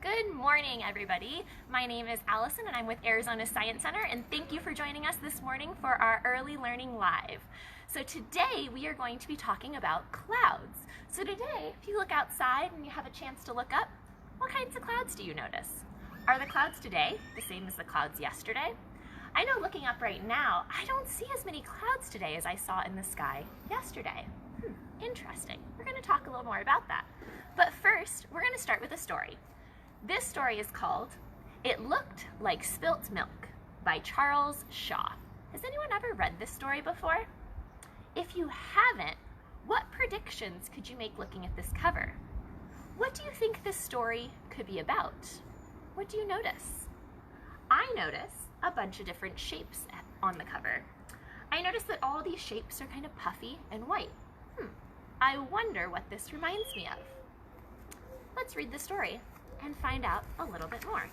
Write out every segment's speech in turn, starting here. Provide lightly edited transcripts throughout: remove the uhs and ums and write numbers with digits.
Good morning, everybody. My name is Allison and I'm with Arizona Science Center, and thank you for joining us this morning for our Early Learning Live. So today we are going to be talking about clouds. So today, if you look outside and you have a chance to look up, what kinds of clouds do you notice? Are the clouds today the same as the clouds yesterday? I know looking up right now, I don't see as many clouds today as I saw in the sky yesterday. Interesting. We're going to talk a little more about that. But first, we're going to start with a story. This story is called It Looked Like Spilt Milk by Charles Shaw. Has anyone ever read this story before? If you haven't, what predictions could you make looking at this cover? What do you think this story could be about? What do you notice? I notice a bunch of different shapes on the cover. I notice that all these shapes are kind of puffy and white. I wonder what this reminds me of. Let's read the story and find out a little bit more.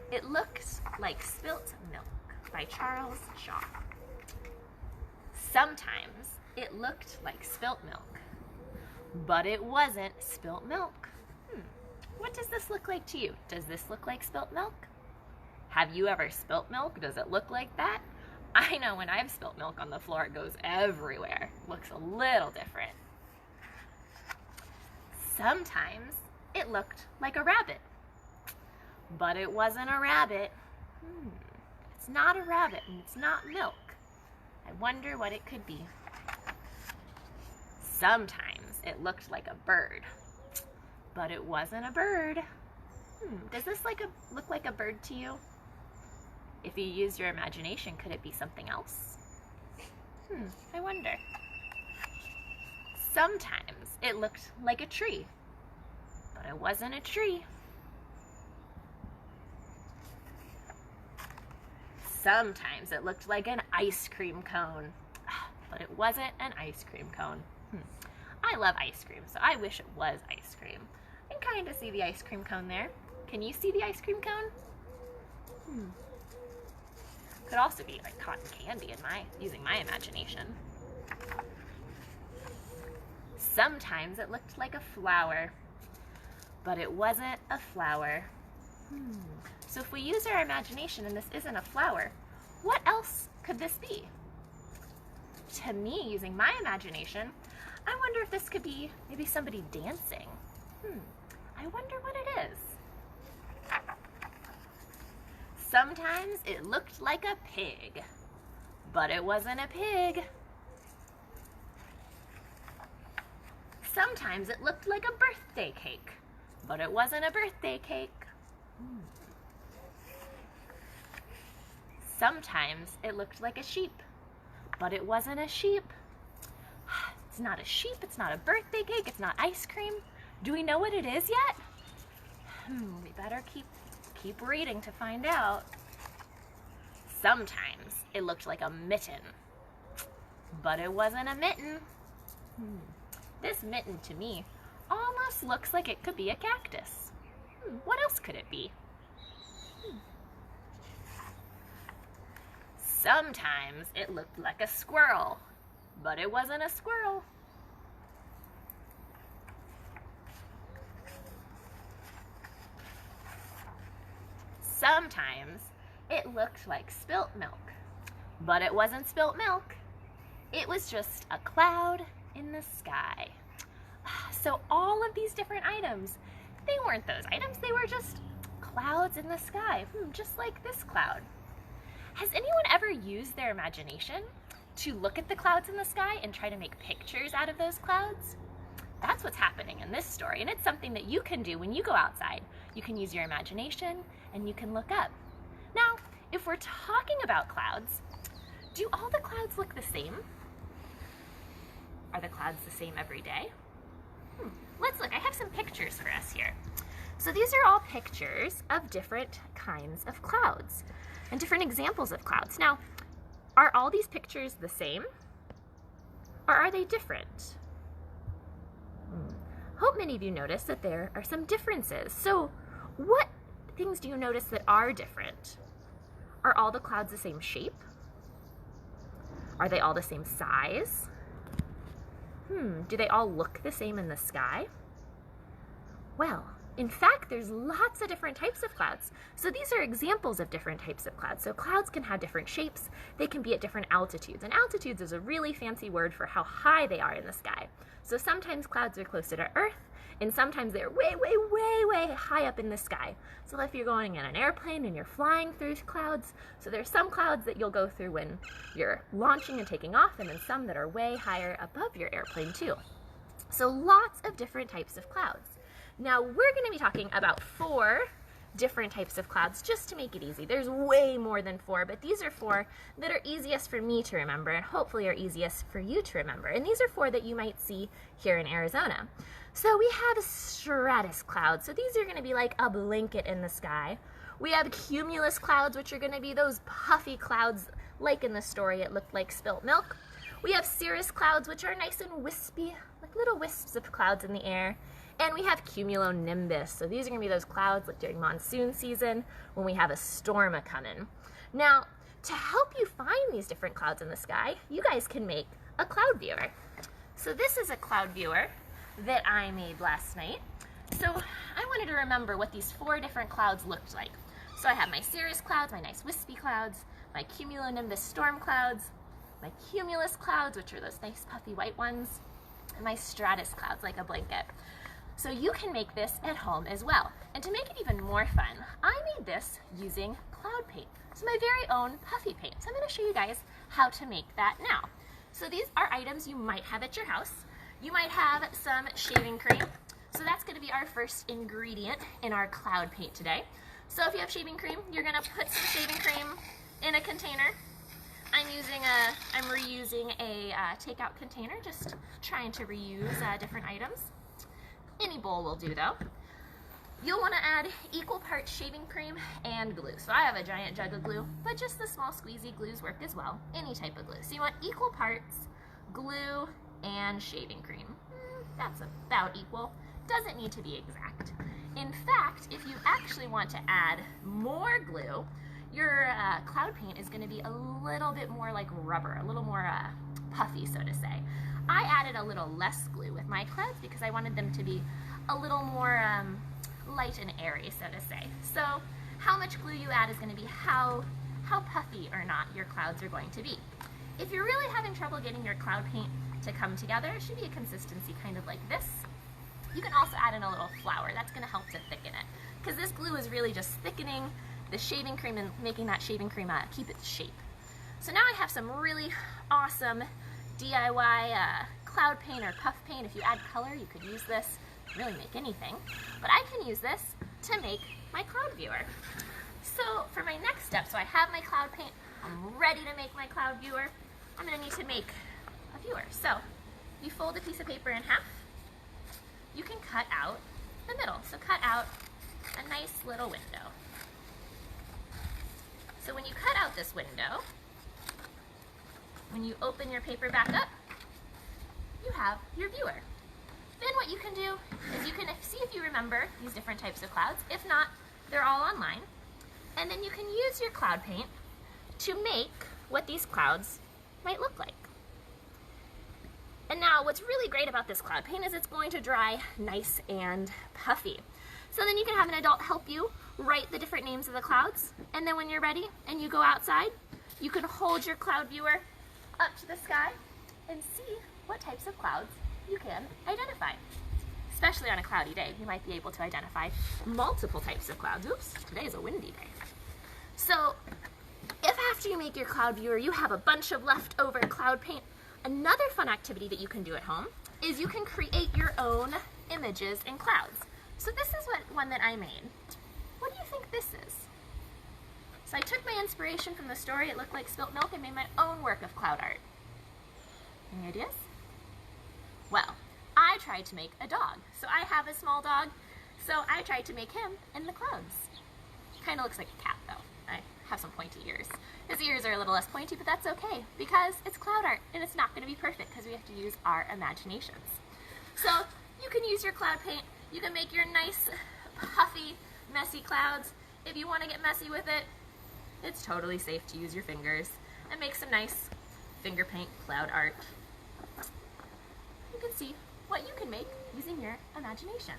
It Looks Like Spilt Milk by Charles Shaw. Sometimes it looked like spilt milk, but it wasn't spilt milk. What does this look like to you? Does this look like spilt milk? Have you ever spilt milk? Does it look like that? I know when I've spilt milk on the floor, it goes everywhere. Looks a little different. Sometimes it looked like a rabbit, but it wasn't a rabbit. It's not a rabbit and it's not milk. I wonder what it could be. Sometimes it looked like a bird, but it wasn't a bird. Does this look like a bird to you? If you use your imagination, could it be something else? I wonder. Sometimes it looked like a tree, but it wasn't a tree. Sometimes it looked like an ice cream cone, but it wasn't an ice cream cone. I love ice cream, so I wish it was ice cream. I can kind of see the ice cream cone there. Can you see the ice cream cone? Could also be like cotton candy using my imagination. Sometimes it looked like a flower, but it wasn't a flower. So if we use our imagination and this isn't a flower, what else could this be? To me, using my imagination, I wonder if this could be maybe somebody dancing. I wonder what it is. Sometimes it looked like a pig, but it wasn't a pig. Sometimes it looked like a birthday cake, but it wasn't a birthday cake. Sometimes it looked like a sheep, but it wasn't a sheep. It's not a sheep, it's not a birthday cake, it's not ice cream. Do we know what it is yet? We better keep reading to find out. Sometimes it looked like a mitten, but it wasn't a mitten. This mitten to me almost looks like it could be a cactus. What else could it be? Sometimes it looked like a squirrel, but it wasn't a squirrel. Sometimes it looked like spilt milk, but it wasn't spilt milk. It was just a cloud in the sky. So all of these different items, they weren't those items, they were just clouds in the sky, just like this cloud. Has anyone ever used their imagination to look at the clouds in the sky and try to make pictures out of those clouds? That's what's happening in this story, and it's something that you can do when you go outside. You can use your imagination and you can look up. Now, if we're talking about clouds, do all the clouds look the same? Are the clouds the same every day? Let's look. I have some pictures for us here. So these are all pictures of different kinds of clouds and different examples of clouds. Now, are all these pictures the same, or are they different? Hope many of you notice that there are some differences. So what things do you notice that are different? Are all the clouds the same shape? Are they all the same size? Do they all look the same in the sky? Well, In fact, there's lots of different types of clouds. So these are examples of different types of clouds. So clouds can have different shapes. They can be at different altitudes. And altitudes is a really fancy word for how high they are in the sky. So sometimes clouds are closer to Earth, and sometimes they're way, way, way, way high up in the sky. So if you're going in an airplane and you're flying through clouds, so there's some clouds that you'll go through when you're launching and taking off, and then some that are way higher above your airplane too. So lots of different types of clouds. Now we're going to be talking about 4 different types of clouds just to make it easy. There's way more than 4, but these are 4 that are easiest for me to remember and hopefully are easiest for you to remember. And these are 4 that you might see here in Arizona. So we have stratus clouds. So these are going to be like a blanket in the sky. We have cumulus clouds, which are going to be those puffy clouds like in the story it looked like spilt milk. We have cirrus clouds, which are nice and wispy, like little wisps of clouds in the air. And we have cumulonimbus. So these are going to be those clouds like during monsoon season when we have a storm a-coming. Now, to help you find these different clouds in the sky, you guys can make a cloud viewer. So this is a cloud viewer that I made last night. So I wanted to remember what these 4 different clouds looked like. So I have my cirrus clouds, my nice wispy clouds, my cumulonimbus storm clouds, my cumulus clouds, which are those nice puffy white ones, and my stratus clouds like a blanket. So you can make this at home as well. And to make it even more fun, I made this using cloud paint. So my very own puffy paint. So I'm going to show you guys how to make that now. So these are items you might have at your house. You might have some shaving cream. So that's going to be our first ingredient in our cloud paint today. So if you have shaving cream, you're going to put some shaving cream in a container. I'm reusing a takeout container, just trying to reuse different items. Any bowl will do though. You'll want to add equal parts shaving cream and glue. So I have a giant jug of glue, but just the small squeezy glues work as well, any type of glue. So you want equal parts glue and shaving cream. That's about equal. Doesn't need to be exact. In fact, if you actually want to add more glue, your cloud paint is going to be a little bit more like rubber, a little more puffy, so to say. I added a little less glue with my clouds because I wanted them to be a little more light and airy, so to say. So how much glue you add is going to be how puffy or not your clouds are going to be. If you're really having trouble getting your cloud paint to come together, it should be a consistency kind of like this. You can also add in a little flour. That's going to help to thicken it, because this glue is really just thickening the shaving cream and making that shaving cream keep its shape. So now I have some really awesome DIY cloud paint or puff paint. If you add color, you could use this, really make anything. But I can use this to make my cloud viewer. So for my next step, so I have my cloud paint, I'm ready to make my cloud viewer. I'm going to need to make a viewer. So you fold a piece of paper in half. You can cut out the middle. So cut out a nice little window. So when you cut out this window, when you open your paper back up, you have your viewer. Then what you can do is you can see if you remember these different types of clouds. If not, they're all online. And then you can use your cloud paint to make what these clouds might look like. And now what's really great about this cloud paint is it's going to dry nice and puffy. So then you can have an adult help you write the different names of the clouds. And then when you're ready and you go outside, you can hold your cloud viewer up to the sky and see what types of clouds you can identify. Especially on a cloudy day, you might be able to identify multiple types of clouds. Oops, today is a windy day. So if after you make your cloud viewer, you have a bunch of leftover cloud paint, another fun activity that you can do at home is you can create your own images in clouds. So this is one that I made. What do you think this is? So I took my inspiration from the story It Looked Like Spilt Milk and made my own work of cloud art. Any ideas? Well, I tried to make a dog. So I have a small dog, so I tried to make him in the clouds. Kind of looks like a cat though. I have some pointy ears. His ears are a little less pointy, but that's okay because it's cloud art and it's not going to be perfect because we have to use our imaginations. So you can use your cloud paint. You can make your nice, puffy, messy clouds. If you want to get messy with it, it's totally safe to use your fingers and make some nice finger paint cloud art. You can see what you can make using your imagination.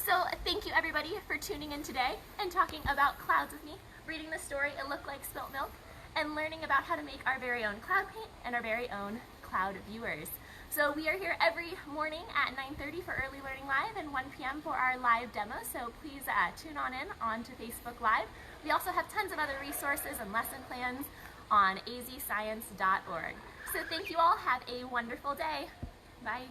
So thank you everybody for tuning in today and talking about clouds with me, reading the story It Looked Like Spilt Milk, and learning about how to make our very own cloud paint and our very own cloud viewers. So we are here every morning at 9:30 for Early Learning Live and 1 p.m. for our live demo, so please tune on in onto Facebook Live. We also have tons of other resources and lesson plans on azscience.org. So thank you all, have a wonderful day. Bye.